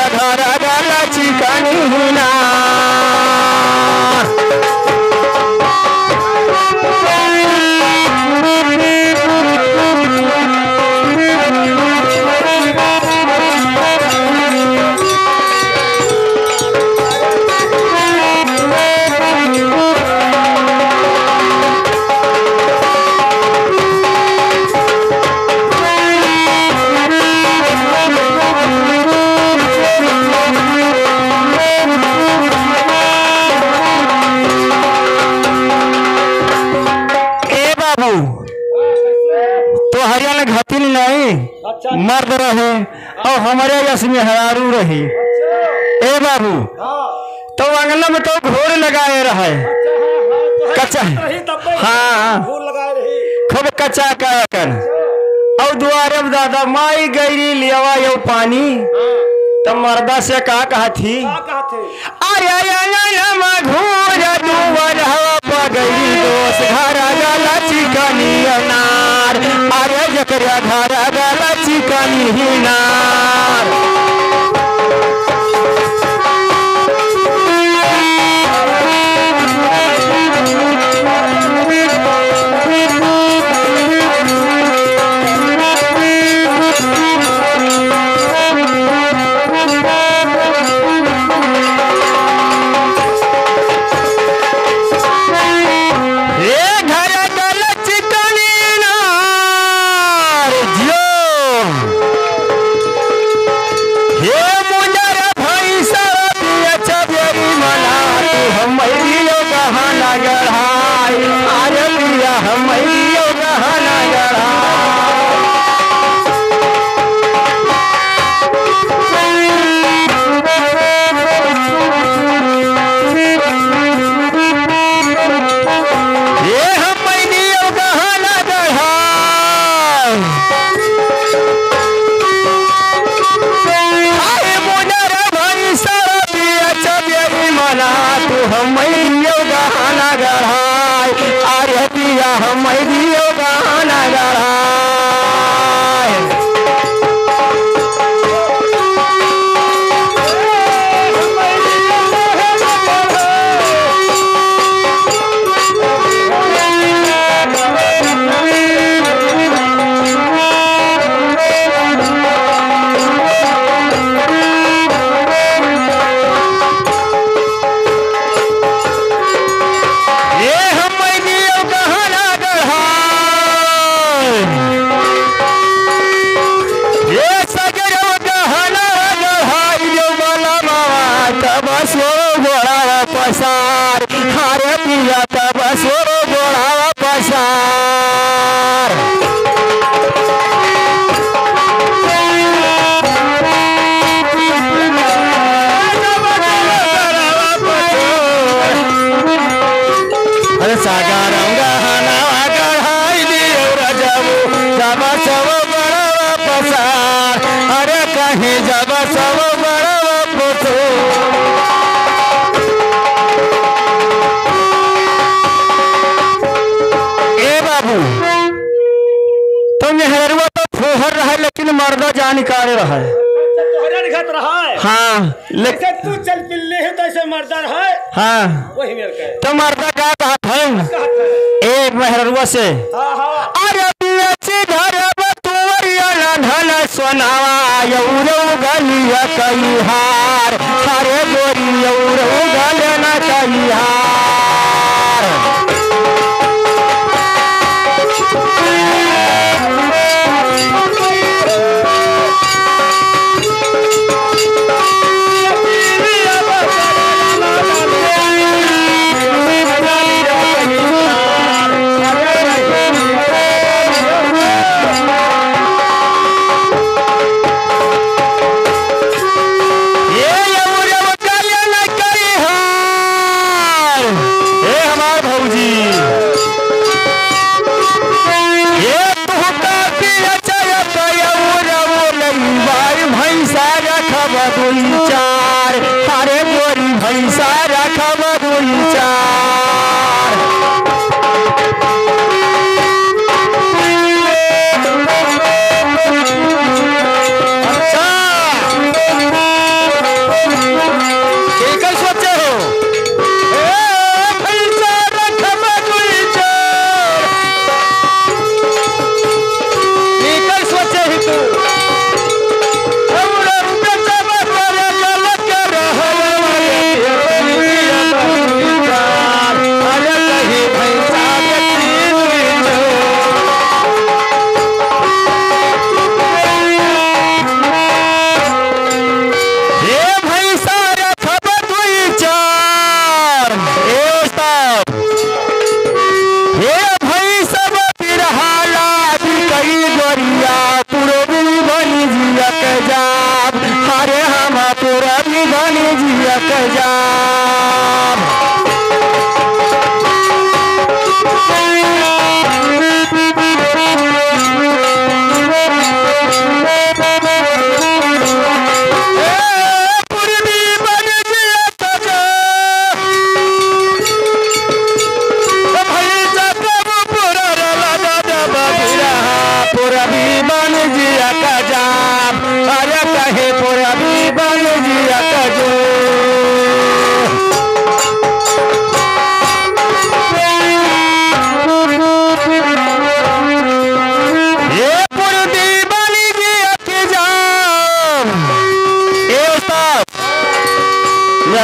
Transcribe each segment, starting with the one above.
घर गला चिकनी ना तो हरियाणा घातिल नहीं मर्द रहे और हमारे यश में हरारू रही। ए बाबू तो अंगना में तो घोर लगाए रहे कच्चा हाँ खूब कच्चा कर और दुआरे दादा माई गईरी लियावा यो पानी तो मर्दा से कहा थी घूर दुआर गई दोस्त घर गला चिकनी नार अरे जकरा घर गला चिकनी नार मर्दा जान निकाले रहा है हाँ लेकिन तू चल पिल्ले है तो ऐसे मर्दा है हाँ वही मेरे का तो मर्दा क्या कहा है ए मेहरुआ से अरे घर धन सोनावा यौरव गलिया कई हार हरे गोरी यौरव गलना कई हार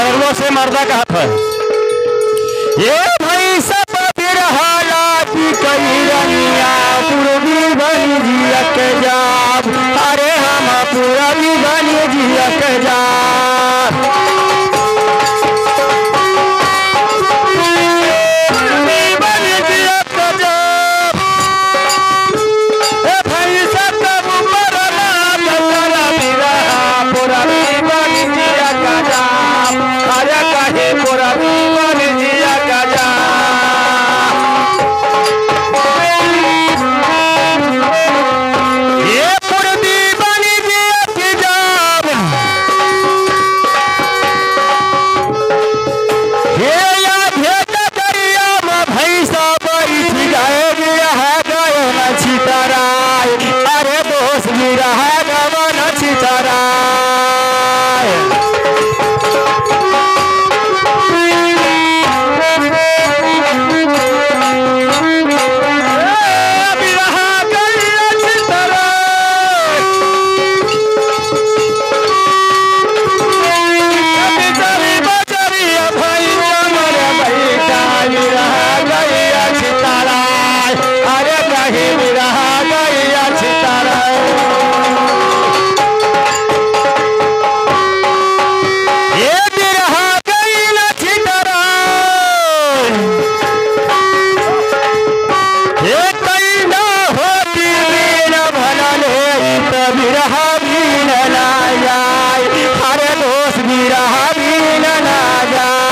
मेहरुआ से मर्दा का हाथ है। ये भाई सब बिरहाला की कई रनिया पूर्वी बनी जिया के जाब, अरे हम पूर्वी बनी जिया के जाब। पूर्वी बनी जिया के जाब, ए भाई सब ऊपर लाल करा बिरहा पूर्वी बनी जिया के जाब, अरे कहे पूर्वी बनी जिया के जाब। ये पूर्वी बनी जिया के जाब, हे या भेजा दरिया में भैंसा बैठ गए गिया है गए न छितराय, अरे दोस्त गिरा है गवा न छितराय। बिरहा गइया छितराय, बिचारी बचरिया भाई कमर बैठा बिरहा गइया छितराय, अरे कहीं बिरहा गइया छितराय। ये बिरहा गइया छितराय, ये कई ना होती बीन भलन है तो बिरहा बीन ना जाए, अरे दोस्त बिरहा बीन ना जाए।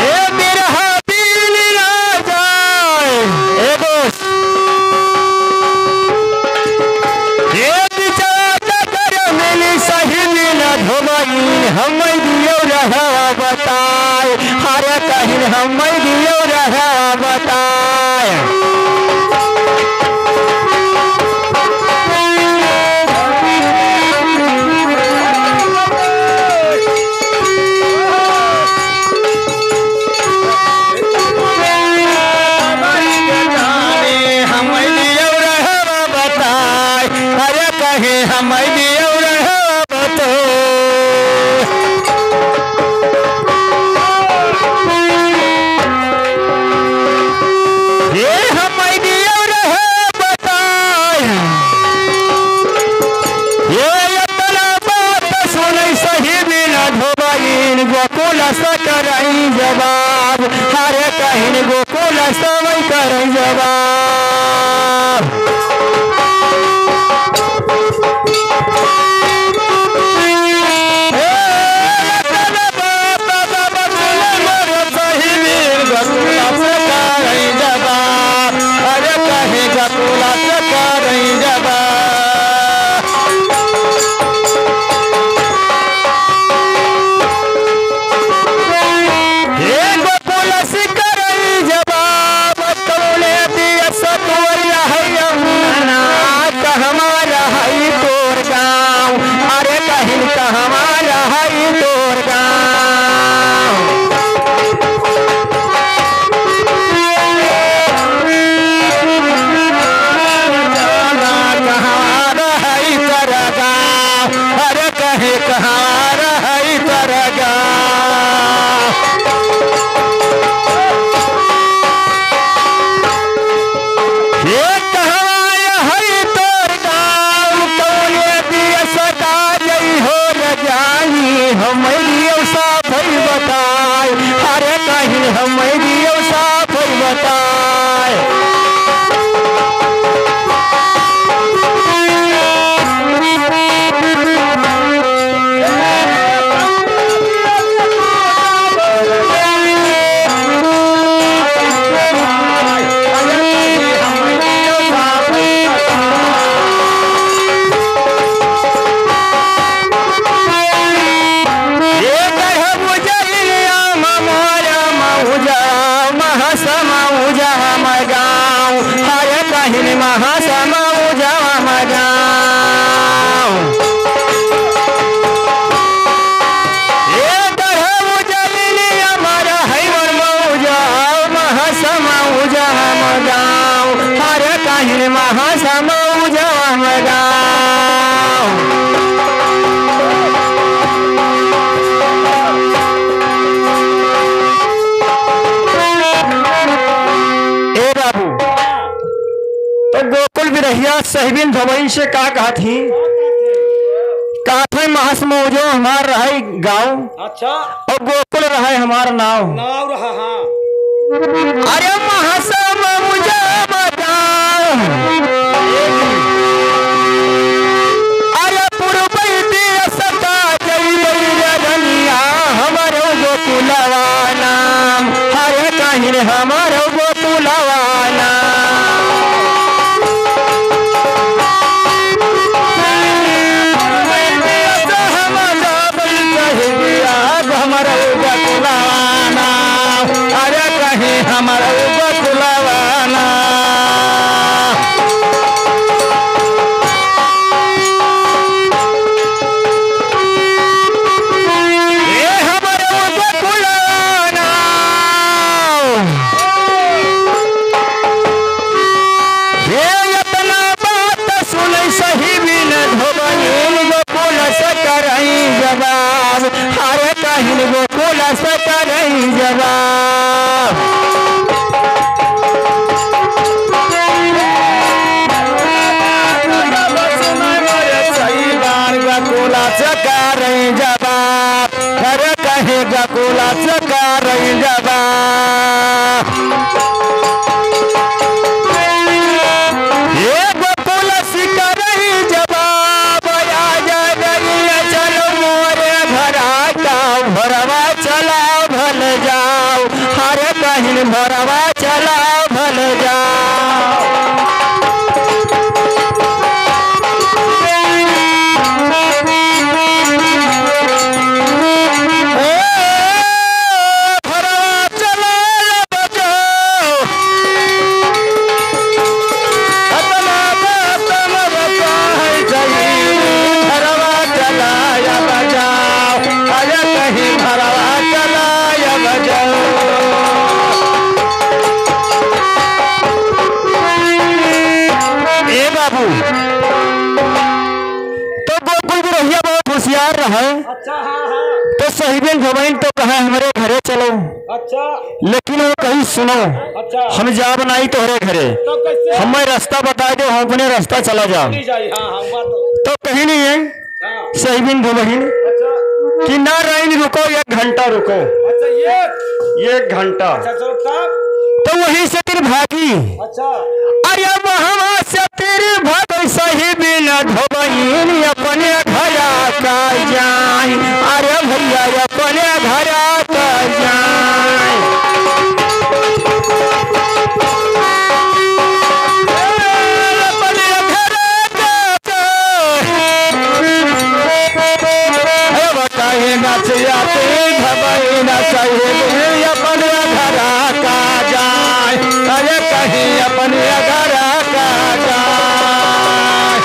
ये बिरहा बीन ना जाए, ए दोस्त ये बिचारा कर मिली सही दिन धोबई हम दियो रहा बताए, हरे कहीं हम दियो रहा बताए। हम दियो रहा बताए, हरे कहीं हम दियो रहा बताए। ये हम दियो रहा बताए, ये इतना बात सुनै सही बिना धोबईन गोकुल से करई जवाब, हरे कहीं गोकुल से करई जवाब। हे इतना बात सुनै मोर सही बिन गोकुल से करई जवाब, अरे कहीं गोकुल से करई जवाब। हे गोकुल से करई जवाब, तोले दिया सतोरिया है यमुना, कहमारा है तोर गाँव, अरे कहीं कहमारा है तोर गाँव। कहमारा है तर गाँव, अरे कहीं कहमारा है तर गाँव। ये कहवाया है तोर गाँव, तोले दिया सदा जई हो न जाई, हमारी साफ बताए, अरे कहीं हमारी साफ बताए। महासमा उजा मगाओ कहीं महासमौजवा में गाँव। ए बाबू तो गोकुल बिरहिया सहबिन धोबई से का कहा थी? काठे महासमौजो हमार रहे गाँव। अच्छा। और गोकुल रहे हमार नाव। नाव रहा। हाँ। अरे महासमौजवा गाँव। अरे पूर्वई देश का जई रनिया हमारो गोकुलवा नाम। अरे कहीं हमारो गोकुलवा नाम। हमारा गोकुलवाना अरे कहीं हमारा गोकुलवाना। ये हमारा गोकुलवाना ये अपना बात सुन सही बिन धोबई गोकुल से करई जवाब। अरे कहीं गोकुल से करई जवाब। गोकुल से करई जवाब। अरे कहीं गोकुल से करई जवाब। ये गोकुल से करई जवाब। आ जाए चलो मोरे घरा जाओ भरवा चलाओ भल जाओ। अरे कहीं भरवा चलाओ भल जाओ। भरवा चलाओ बचाओ अपना बातम बचाए जाई। भरवा चलाया बजाओ। अरे कहीं भरवा चलाया बजाओ। ए बाबू तो गोकुल बिरहिया बहुत होशियार रहे। अच्छा। हाँ हाँ। तो सहीबेन धोबईन तो कहे हमारे घरे चलो। अच्छा। लेकिन वो कहीं सुनो अच्छा। हम जा बनाई तोहरे घरे। तो कैसे? हमें रास्ता बता दो हम अपने रास्ता चला जाओ। नहीं जाई। हाँ हाँ बात तो कहीं नहीं है हाँ। सहीबेन धोबईन अच्छा। कि ना राइन रुको 1 घंटा रुको। अच्छा ये। 1 घंटा। अच्छा चलो साहब। तो वहीं से तेरी भागी। अच्छा। अरे वहाँ से तेरी भाग सही बिना धोबईन अपने घरा का जाए। अरे भैया अपने घरा का जाए। अपने घरा का जाए। बताइए ना चाहिए धोबईन सही अपने घरा का जाए। अरे कहीं अपने घरा का जाए।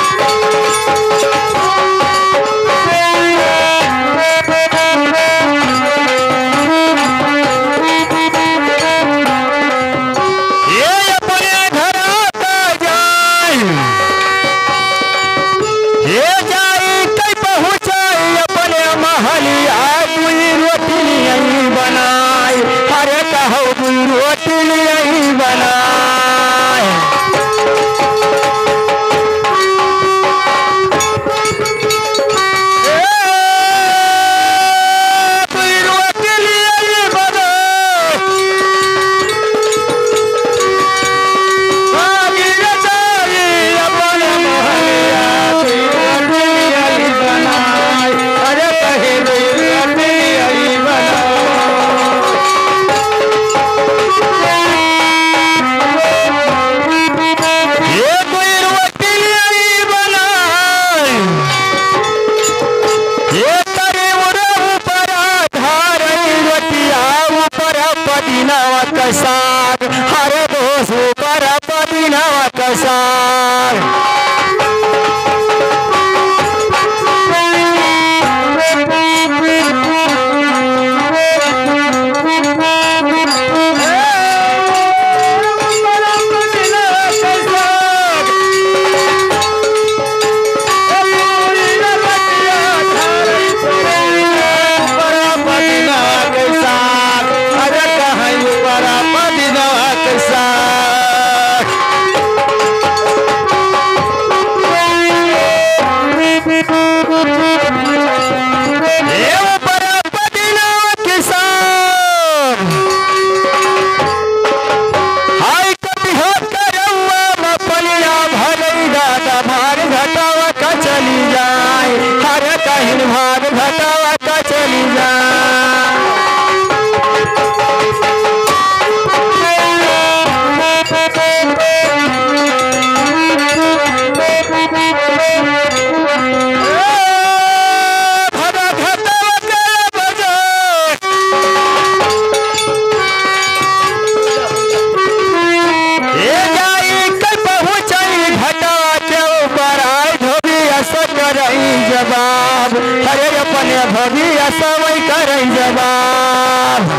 भगिया सवई कर जवाब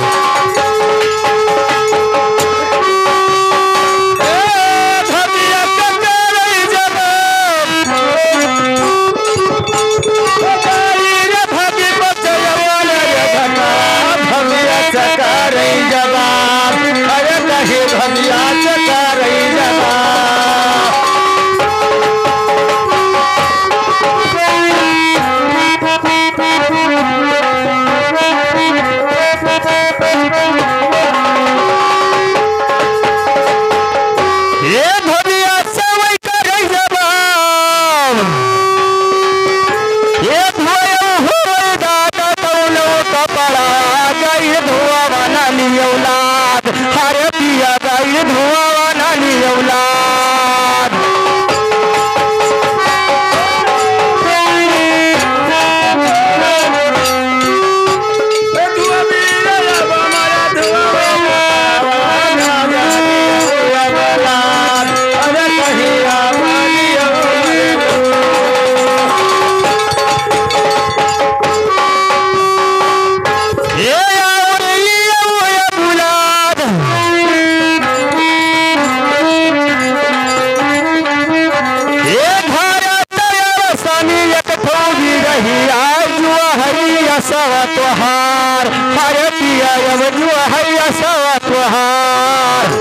सवा त्योहार हरे पिया जो है सवा त्योहार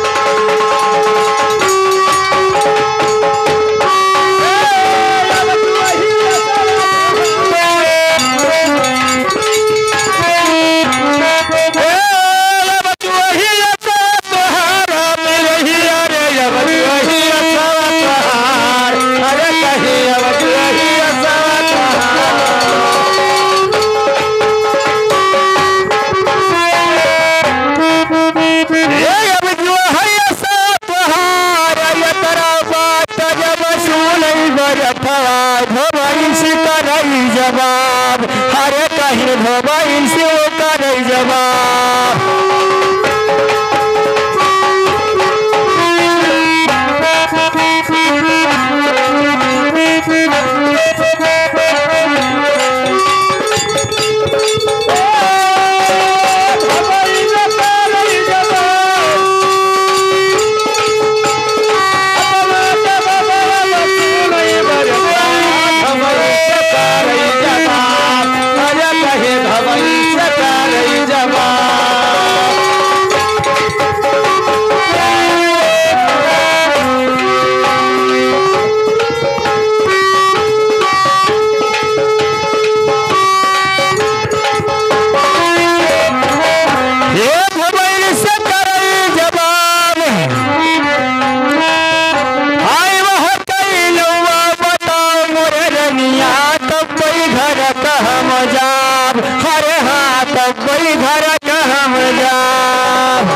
जवाब हरे कहीं भवाइन से कर जवाब हरे हाथ कोई घर का हम जाब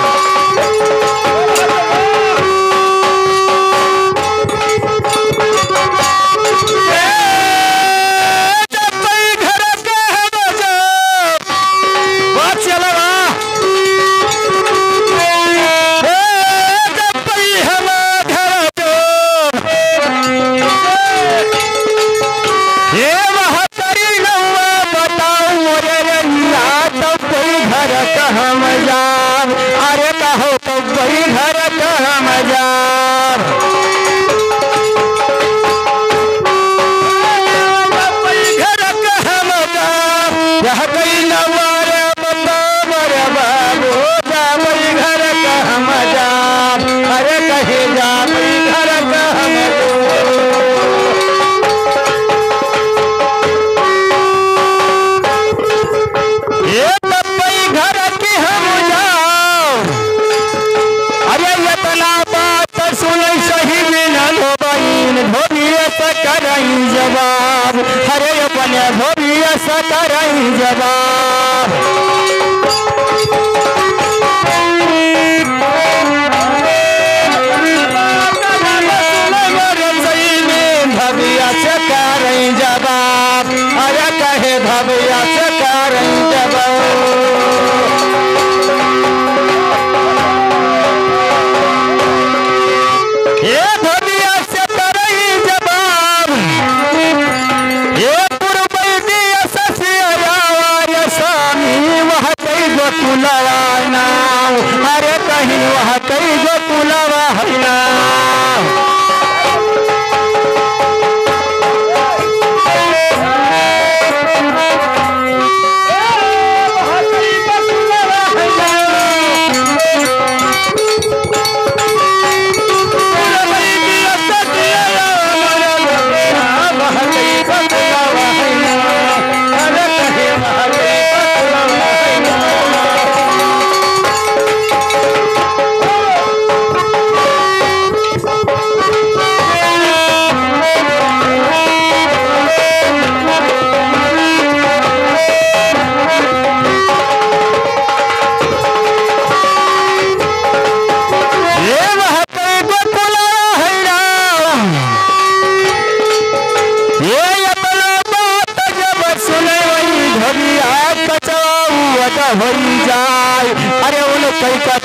हम जाब अरे कहो तो वही घर का हम जाब घर का हम जाब यह कई नवार बता मरे बाबू जा वही घर का हम जाब अरे कहे जा वही घर का हम जवाब हरे अपने भोरिया सकरई जवाब भविया सकरई जवाब अरे कहे भविया सकरई जवाब कई का